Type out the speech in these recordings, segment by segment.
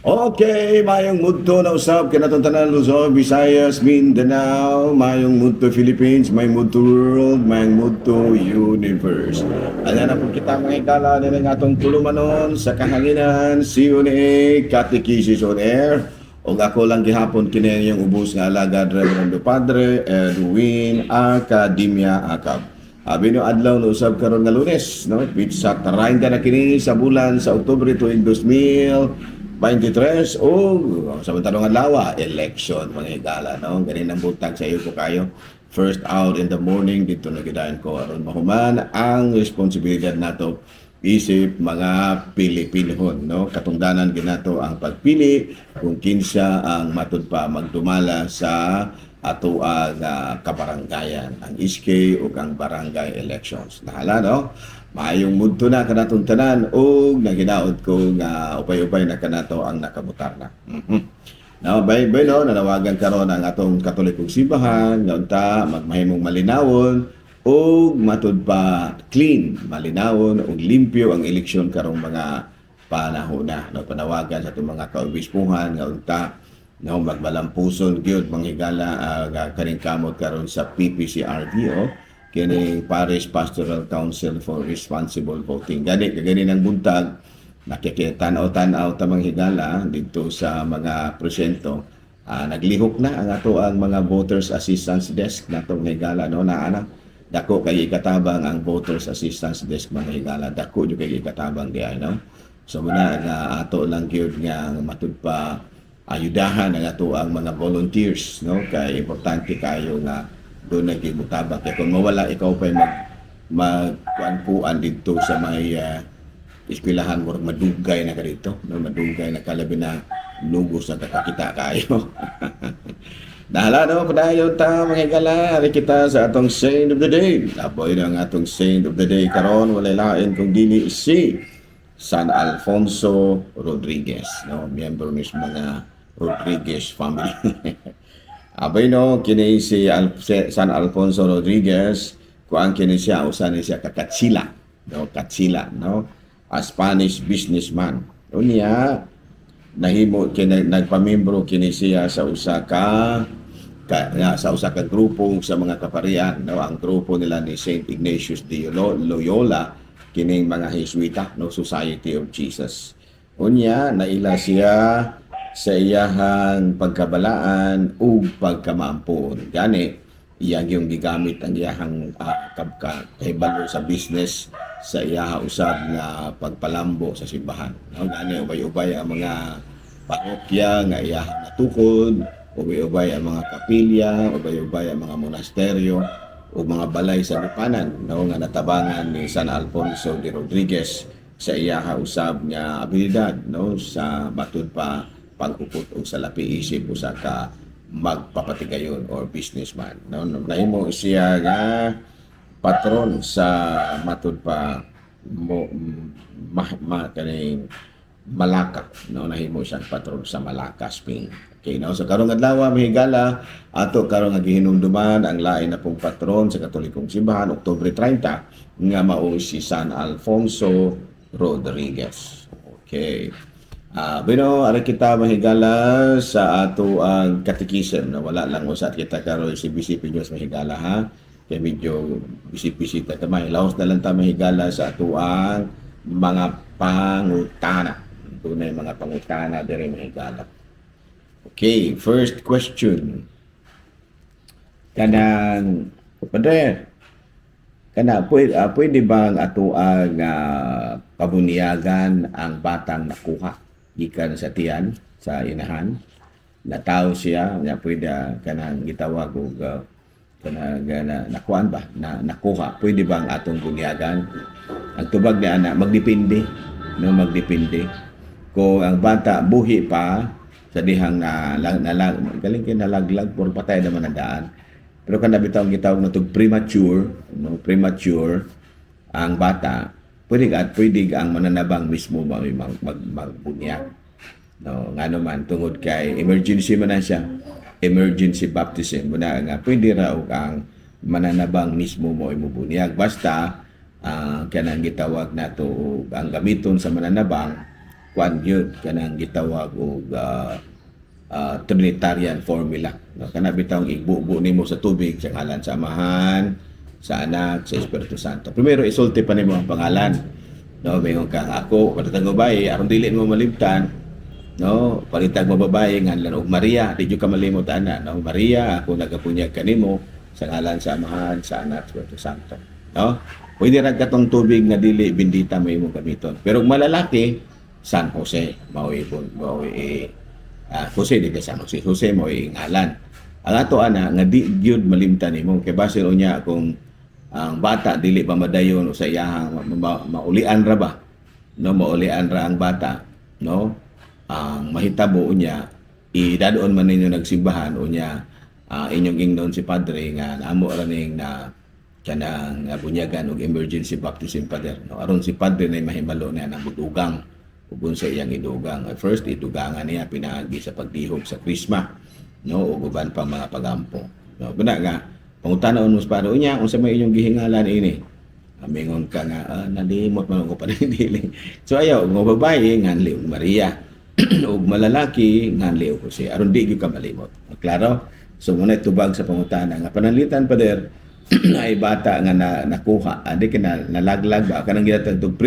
Okay, mayong mudto na usab kanatong tanan Luzon, Visayas, Mindanao, mayong mudto Philippines, may mudto world, mayong mudto universe. Ayan na po kita mga ikala na ng atong tulumanon sa kahanginan, CUNA, Catechesis on Air. O ako lang gihapon kini yung ubos nga alagad Reverendo Padre Edwin Academia Acab. Abi no adlaw no usab karon nga Lunes, no? Which sa 30 na kini sa bulan sa Oktubre tuig 2023 o samantalong adlaw election mga higala, no? Ganin ang butang sa iyo ko kayo. First out in the morning dito na gidayon ko aron mahuman ang responsibilidad nato isip mga Pilipinhon, no? Katungdanan ginato ang pagpili kung kinsa ang matud pa magdumala sa ato ang kabaranggayan, ang SK o ang barangay elections. Nahala, no? Maayong mudto na kanatong tanan o naginaot ko nga upay-upay na kanato ang nakabutar na. Now, bay no, nanawagan karon ang atong Katolikong simbahan nga unta magmahimong malinawon o matud pa clean, malinawon o limpyo ang eleksyon karong mga panahon na. No, panawagan sa atong mga kaobispuhan nga unta no magmalampuson gyud manghigala kaning kamot karon sa PPCRD kini Parish Pastoral Council for Responsible Voting. Gani ng buntag nakikitanaw-tanaw ta manghigala dito sa mga presyento. Naglihok na ang ato ang mga voters assistance desk natong higala, no, na ana dako kay ikatabang ang voters assistance desk mga higala, dako jud kay ikatabang diay, no. So muna nga ato lang gyud nga matud pa ayudahan ang ato ang mga volunteers, no, kay importante kayo nga doon nagmutabak kay kung mawala ikaw pa magkuan dito sa may eskwelahan mo madugay na ka dito, no, madugay na kalabi na lugos na kakakita kayo. Nahala, no, padayon ta mga higala, ari kita sa atong saint of the day. Laboy na ang atong saint of the day karon walay lain kung dili si San Alfonso Rodriguez, no, miyembro ni mga Rodriguez family. Abay no, kini si San Alfonso Rodriguez, kuan kini siya, usa ni siya kakatsila, no, katsila, no, a Spanish businessman. Unya, nahimo kini nagpamimbro kini siya sa usa ka grupo sa mga kaparian, no, ang grupo nila ni Saint Ignatius de Loyola, kining mga Jesuita, no, Society of Jesus. Unya, naila siya sa iyahang pagkabalaan o pagkamaampon. Gani, iyang yung gigamit ang iyahang kahibalo sa business sa iyaha usab nga pagpalambo sa simbahan. No? Gani, ubay-ubay ang mga parokya nga iyahang natukod, ubay-ubay ang mga kapilya, ubay-ubay ang mga monasteryo, o mga balay sa lipanan, no, nga natabangan ni San Alfonso de Rodriguez sa iyaha usab nga abilidad, no, sa matud pa pagkupot o sa lapi isip o sa ka magpapatigayon or businessman, no. Nahimo siya nga patron sa matud pa kaning Malacca, no, nahimo siyang patron sa Malacca, Spain. Okay, no, so karong adlaw mahigala ato karong gihinumduman ang lain na pong patron sa Katolikong simbahan Oktubre 30 nga mao si San Alfonso Rodriguez. Okay. Bino, ari kita mahigala sa ato ang katekism na wala lang usat kita karon si BCP News mahigala, ha. Kaya medyo bisip-bisita ta laos na lang ta mahigala sa ato ang mga pangutana. Tunay mga pangutana diri mahigala. Okay, first question. Kanang Padre, pwede bang ato ang pabunyagan ang batang nakuha gikan sa tiyan sa inahan na tao siya nga pwede kanang gitawag og nakuan ba na nakuha, pwede bang atong bunyagan? Ang tubag ni ana magdepende, no, magdepende kung ang bata buhi pa sa dihang galing kay nalaglag por patay naman ang daan. Pero kan bitaw gitawag na tug premature, no, premature ang bata, pwede ang mananabang mismo magbunyag. No, nga naman tungod kay emergency man na siya, emergency baptism muna nga pwede raw ang mananabang mismo mo imubunyag basta kanang gitawag nato ang gamiton sa mananabang kwan yun kanang gitawag og Trinitarian formula. No? Kana bitawng igbubo nimo sa tubig sa ngalan sa Amahan, sa Anak, sa Espiritu Santo. Primero isulti pa nimo ang pangalan. No, mayong ka ako, palitag babae, aron dili mo malimtan. No, palitag mo babae nganlan og Maria, di jud ka malimot ana. No, Maria, ako nagapunyag kanimo sa ngalan sa Amahan, sa Anak, sa Espiritu Santo. No? Pwede ra katong tubig nga dili bendita may imong gamiton. Pero kung malalaki, San Jose, mao'y Jose di ka San Jose. Jose mo ngalan. Ang ato ana nga di gyud malimtan nimo kay basin unya kung ang bata dili pa madayon o sa iyahang maulian ra ba, no, maulian ra ang bata, no, ang mahitabo unya idadon man ninyo nagsimbahan unya inyong ingnon si padre nga amo ra ning na kanang bunyagan og emergency baptism father, no, aron si padre na mahimalo na nang budugang ug sa iyang idugang. First idugangan niya pinaagi sa pagdihog sa krisma, no, ug uban pa mga pagampo, no, buna nga pangutanaon mo sa paro niya unsa may inyong gihingalan ini, amingon ka nga nalimot man ko pa dili. So ayaw nga babae nganli og Maria ug malalaki nganli og Jose aron di gyud ka malimot. Klaro? So muna tubag sa pangutana nga pananglitan pader ay bata nga nakuha adi ka nalaglag ba kanang ginatawag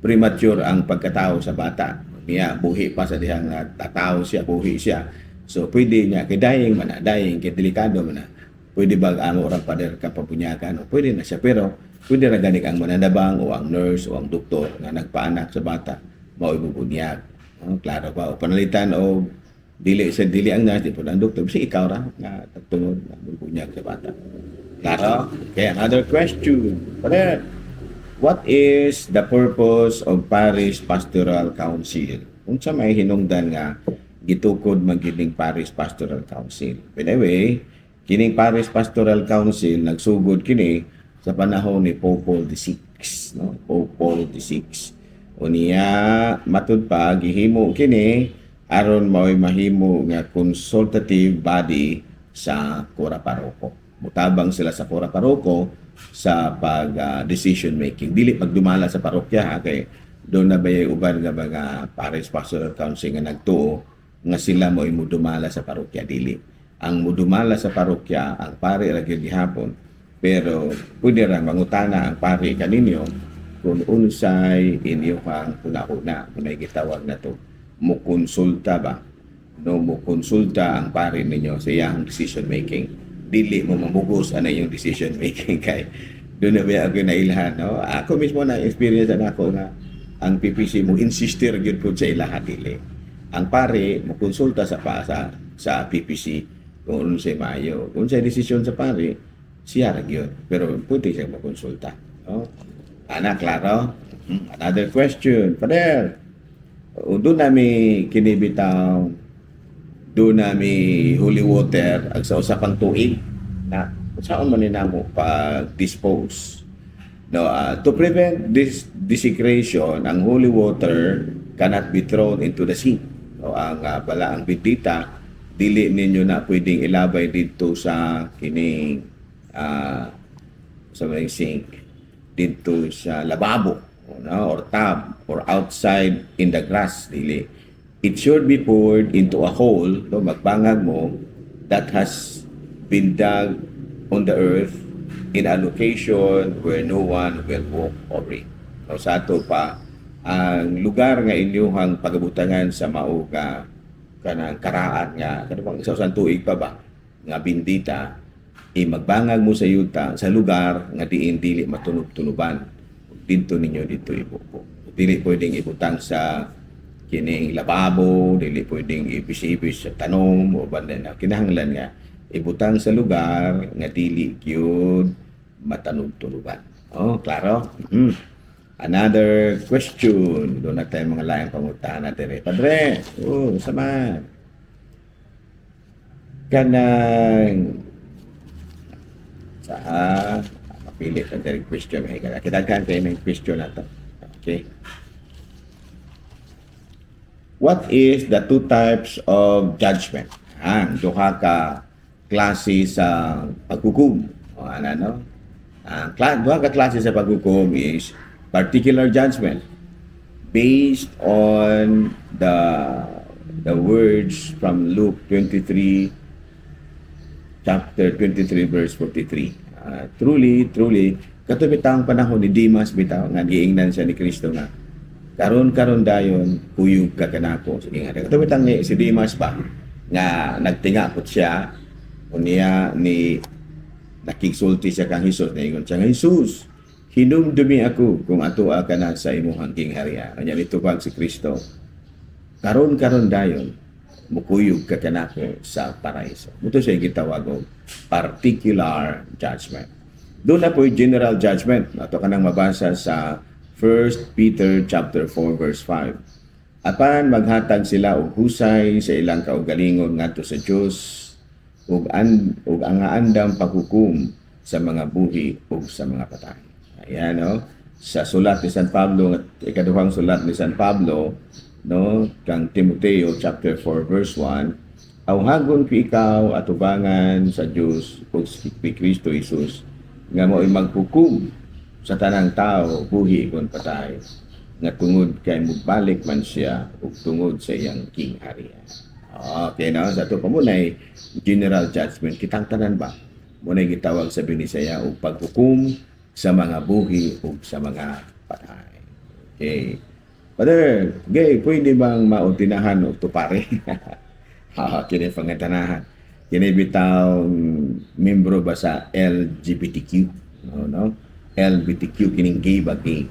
premature ang pagkatao sa bata niya, buhi pa sa dihang tataw siya, buhi siya. So pwede niya kay dying man, dying kay delikado man, pwede ba amo ra pader kapapunyakan o pwede na siya, pero pwede ra gani ang mananabang o ang nurse o ang doktor nga nagpaanak sa bata mao ibubunyag. Klaro ba o panalitan o dili ang nurse po ang doktor si ikaw ra nga tagtungod na bubunyag sa bata. Klaro? Okay, another question. Pader, what is the purpose of Parish Pastoral Council? Unsa may hinungdan nga gitukod magining Parish Pastoral Council? Anyway, kining Parish Pastoral Council nagsugod kini sa panahon ni Pope Paul VI, no? Pope Paul VI. Unya matud pa gihimo kini aron mao'y mahimo nga consultative body sa Kora Paroko. Mutabang sila sa Kora Paroko sa decision making, dili pagdumala sa parokya kay doon na bayay uban nga mga Parish Pastoral Council nga nagtuo nga sila mo imudumala sa parokya, dili ang mudumala sa parokya ang pari ra gyud gihapon, pero pwede ra mangutana ang pari kaninyo kung unsay inyong una may gitawag na to mukonsulta ba, no, mukonsulta ang pari ninyo sa iyang decision making. Dili mo mamugos ano yung decision making kay doon na ba ako nailahan, no? Ako mismo na experience na ako nga ang PPC mo insister gyud po sa ilaha, dili ang pare mo konsulta sa PPC kung unsay maayo, unsay desisyon sa pare siya ra gyud, pero pwede siya mo konsulta, no? Ana, klaro? Another question, Pader, doon nami kinibitaw, doon nami holy water ang sa usapang tuig na saan man namo pag-dispose, no, to prevent this desecration. Ang holy water cannot be thrown into the sea, no, ang bala ang bendita dili ninyo na pwedeng ilabay dito sa kining sa may sink, dito sa lababo, no, or tub or outside in the grass, dili. It should be poured into a hole, no, magbangag mo, that has been dug on the earth in a location where no one will walk over it. No, sa ato pa, ang lugar nga inyong pagabutangan sa mauga kanang karaan nga kanang sa usang tuig pa ba nga bendita, magbangag mo sa yuta sa lugar nga diin dili matunog-tunuban, dito ninyo dito ibuko. Dili pwedeng ibutang sa kining lababo, dili pwedeng ibis-ibis sa tanom o banda na kinahanglan nga ibutang sa lugar nga dili gyud matanog-tunuban. Oh, klaro? Another question. Doon na tayo mga laing pangutahan natin. Padre, sama. Kanang sa mapili sa direct question. Kitagkan kayo ng question na to. Okay. What is the two types of judgment? Duha ka klase sa paghukom. O ano? Duha ka klase sa paghukom is particular judgment. based on the words from Luke 23, chapter 23, verse 43. Truly, katubitang panahon ni Dimas bitaw, nga giingnan siya ni Kristo nga, karon dayon, kuyog ka kanako. Sige nga, katubitang ni si Dimas ba, nga nagtingapot siya, unya ni nakigsulti siya kang Hesus, naingon siya nga, Hesus, hinumdumi ako kung atua ka na sa imuhang kingharian. Kanya nitupag si Kristo, karon dayon, mukuyog ka kanako sa paraiso. Ito siya gitawag og particular judgment. Doon na po yung general judgment. Ito ka nang mabasa sa 1 Peter chapter 4 verse 5. Apan maghatag sila og husay sa ilang kaugalingon ngadto sa Dios ug ang andam paghukom sa mga buhi ug sa mga patay. Ayan, no? Sa sulat ni San Pablo, ikaduhang sulat ni San Pablo, no, kang Timoteo chapter 4 verse 1, awhagon ko ikaw atubangan sa Dios ug kay Kristo Jesus nga mo'y maghukom sa tanang tao buhi kon patay nga tungod kay mugbalik man siya ug tungod sa iyang kingharian. Okay, no? Sa ito pa muna'y general judgment. Kitang tanan ba? Muna'y gitawag sa Binisaya o paghukom sa mga buhi o sa mga patay. Okay. Father, gay, pwede bang mautinahan o tupari? Kini pangantanahan. Kini bitaw membro ba sa LGBTQ? No? LGBTQ kining gay ba gay?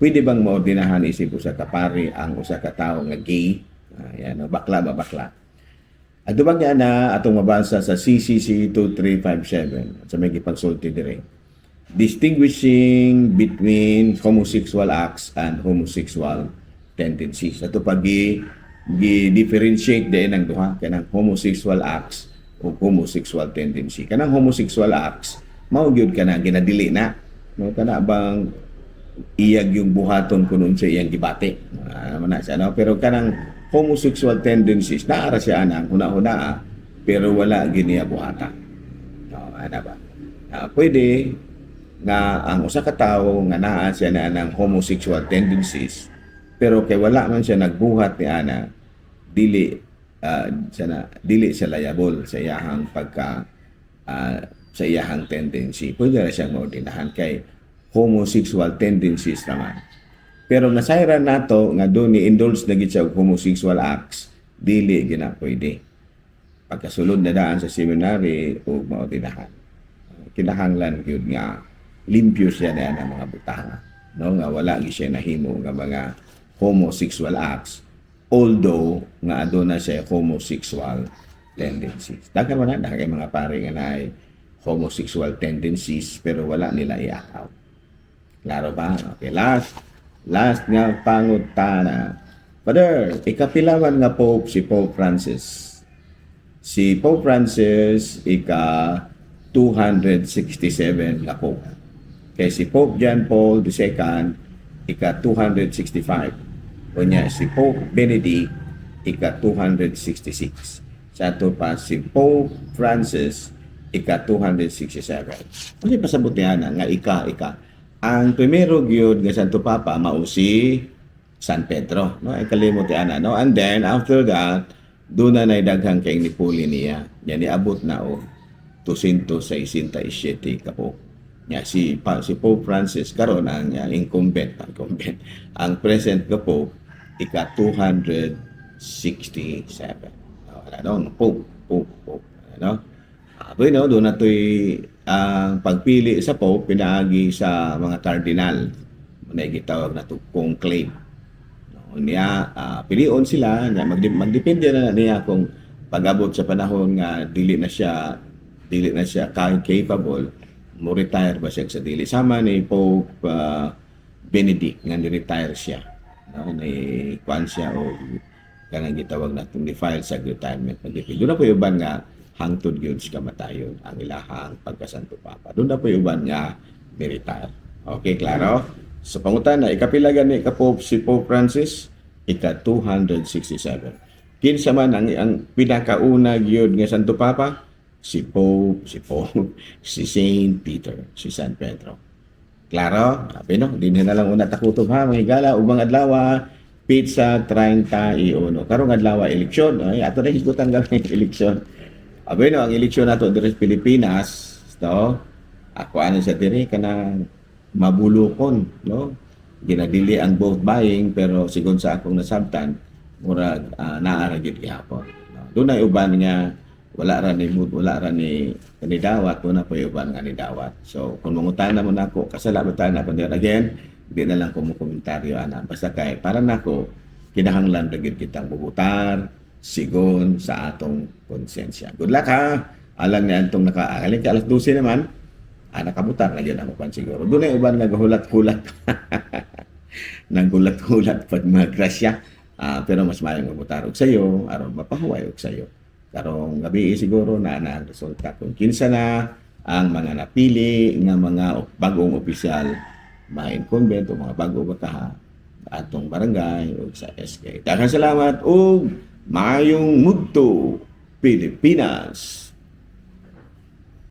Pwede bang maordinahan isip usa ka pari ang usa ka tawo nga gay? Ayan, bakla ba bakla? At ba nga na atong mabasa sa CCC 2357 sa may gipagsulti dire. Distinguishing between homosexual acts and homosexual tendencies. Ato pag gi-differentiate din ang duha kanang homosexual acts o homosexual tendency. Kanang homosexual acts mao gyud kana ginadili na. No, kana bang iyag yung buhaton kuno sa iyang gibati. Naman na siya, no? Pero kanang homosexual tendencies, naara siya anang huna-huna, pero wala giniya buhata. No, ano ba? Pwede nga ang usa ka tawo nga naa siya na ng homosexual tendencies, pero kay wala man siya nagbuhat ni ana, dili siya liable sa iyahang sa iyahang tendency. Pwede na siyang maordinahan kay homosexual tendencies naman. Pero nasayran nato nga doon ni-indulge na gid siya og homosexual acts, dili gina pwede. Pagkasulod na daan sa seminary o maordinahan. Kinahanglan gyud nga limpyo siya na ng mga butanga, no, nga wala gi siya nahimo nga mga homosexual acts, although nga aduna siya homosexual tendencies. Dagan man na kay mga pare nga naay homosexual tendencies pero wala nila i-out. Klaro ba? Okay, last nga pangutana. Father, ikapilawan nga Pope si Pope Francis. Si Pope Francis ika 267 nga Pope. Kay si Pope John Paul II ika 265. Kunya si Pope Benedict ika 266. Sa ato pa si Pope Francis ika 267. Kasi pasabutihan nga ika. Ang primero gyud nga Santo Papa mao si San Pedro, no? Ay kalimot ana, no? And then after that, doon na daghang kay nipuli niya. Yan niabot na o 267 ka po. Ya si Pope Francis karon ang incumbent. Ang present ka po ika 267. Wala no, Pope. Ano? Bueno, doon na to'y ang pagpili sa Pope pinaagi sa mga cardinal. Muna gitawag na to conclave. No, niya pilion sila na magdepende na niya kung pag-abot sa panahon nga dili na siya capable mo retire ba siya sa dili sama ni Pope Benedict nga ni-retire siya. No, ni kwan siya o kanang gitawag na itong file sa retirement. Doon na po yung ban nga hangtod yun sa kamatayon ang ilahang pagkasanto Papa. Doon na po yung ban nga ni-retire. Okay, klaro? Sa pangutan na, ikapilagan ni Pope si Pope Francis, ika 267. Kinsa man ang pinakauna gyud nga Santo Papa? Si Pope, si Saint Peter, si San Pedro. Klaro? Sabi no, din na lang una takutob ha, mga higala, ubang adlaw, pizza 31. Karong adlaw eleksyon. Ay, ato na higutan kami eleksyon. Sabi no, ang eleksyon nato diri sa Pilipinas, to, ako ano sa diri kana mabulokon, no? Ginadili ang vote buying pero sigon sa akong nasabtan, murag naa ra gyud gihapon. No? Doon ay uban nga wala ra ni mood, wala ra ni kanidawat, wala pa uban nga ni dawat. So kung mangutan naman ako, kasalabutan ako there again, di na lang ko mo komentaryo ana. Basta kay para nako kinahanglan ra gyud kitang bubutar sigon sa atong konsensya. Good luck ha. Alang na antong nakaaling ka alas 12 naman. Nakabutar na yun ako pan siguro. Doon ay uban naghulat-hulat. Nanggulat-hulat pag mga grasya. Pero mas mayang mabutar og sayo, aron mapahuway og sayo. Karong gabi siguro na ang resulta kung kinsa na ang mga napili nga mga bagong opisyal ma-incumbent o mga bago baka atong barangay o sa SK. Daghang salamat o mayong mugto Pilipinas.